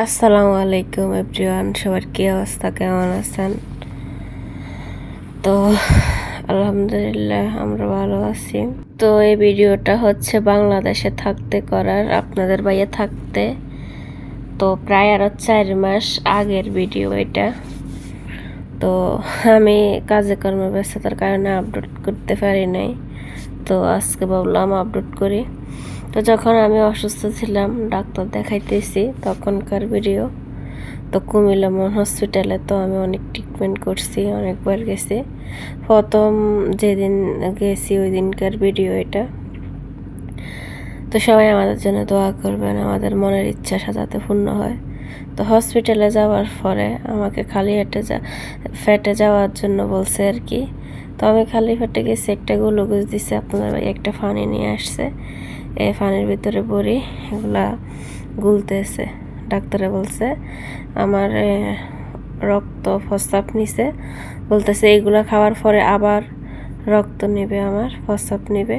আসসালামু আলাইকুম এভরিওয়ান, সবার কি অবস্থা, কেমন আছেন? তো আলহামদুলিল্লাহ আমরা ভালো আছি। তো এই ভিডিওটা হচ্ছে বাংলাদেশে থাকতে করার, আপনাদের বাইরে থাকতে। তো প্রায় আরো 4 মাস আগের ভিডিও এটা। তো আমি কাজে কর্মে ব্যস্ততার কারণে আপলোড করতে পারি নাই। তো আজকে ভাবলাম আপলোড করি। তো যখন আমি অসুস্থ ছিলাম, ডাক্তার দেখাইতেছি, তখনকার ভিডিও। তো কুমিল্লা হসপিটালে তো আমি অনেক ট্রিটমেন্ট করছি, অনেকবার গেছি। প্রথম যেদিন গেছি ওই দিনকার ভিডিও এটা। তো সবাই আমাদের জন্য দোয়া করবেন, আমাদের মনের ইচ্ছা যাতে পূর্ণ হয়। তো হসপিটালে যাওয়ার পরে আমাকে খালি ফেটে যাওয়ার জন্য বলছে আর কি। তো আমি খালি ফেটে গেছি, একটা গ্লুকোজ দিছে, আপনাদের ভাই একটা পানি নিয়ে আসছে। এই পানির ভিতরে বড়ি এগুলা গুলতেছে। ডাক্তারে বলছে আমার রক্ত প্রস্রাব নিছে, বলতেছে এইগুলা খাওয়ার পরে আবার রক্ত নেবে, আমার প্রস্রাব নেবে।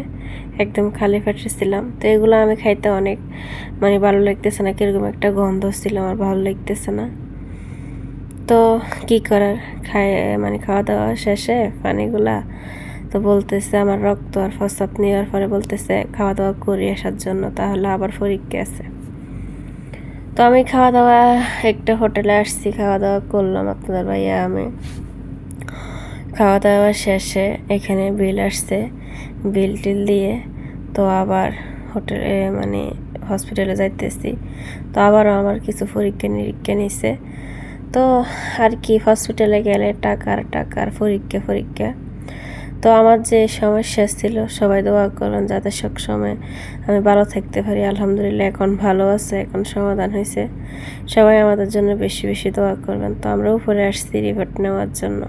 একদম খালি পেটে ছিলাম। তো এগুলো আমি খাইতে অনেক ভালো লাগতেছে না, কিরকম একটা গন্ধ ছিল, আমার ভালো লাগতেছে না। তো কি করার, খাওয়া দাওয়া শেষে পানিগুলা তো বলতেছে আমার রক্ত আর প্রস্রাব নেওয়ার পরে বলতেছে খাওয়া দাওয়া করে আসার জন্য, তাহলে আবার পরীক্ষা আছে। তো আমি খাওয়া দাওয়া একটা হোটেলে আসছি, খাওয়া দাওয়া করলাম আপনাদের ভাইয়া আমি। খাওয়া দাওয়া শেষে এখানে বিল আসছে, বিল টিল দিয়ে তো আবার হোটেলে হসপিটালে যাইতেছি। তো আবারও আমার কিছু পরীক্ষা নিরীক্ষা নিছে। তো আর কি, হসপিটালে গেলে টাকার পরীক্ষা। তো আমার যে সমস্যা ছিল, সবাই দোয়া করবেন যাতে সব সময় আমি ভালো থাকতে পারি। আলহামদুলিল্লাহ এখন ভালো আছে, এখন সমাধান হয়েছে। সবাই আমাদের জন্য বেশি বেশি দোয়া করবেন। তো আমরা উপরে আসছি রিপোর্ট নেওয়ার জন্য।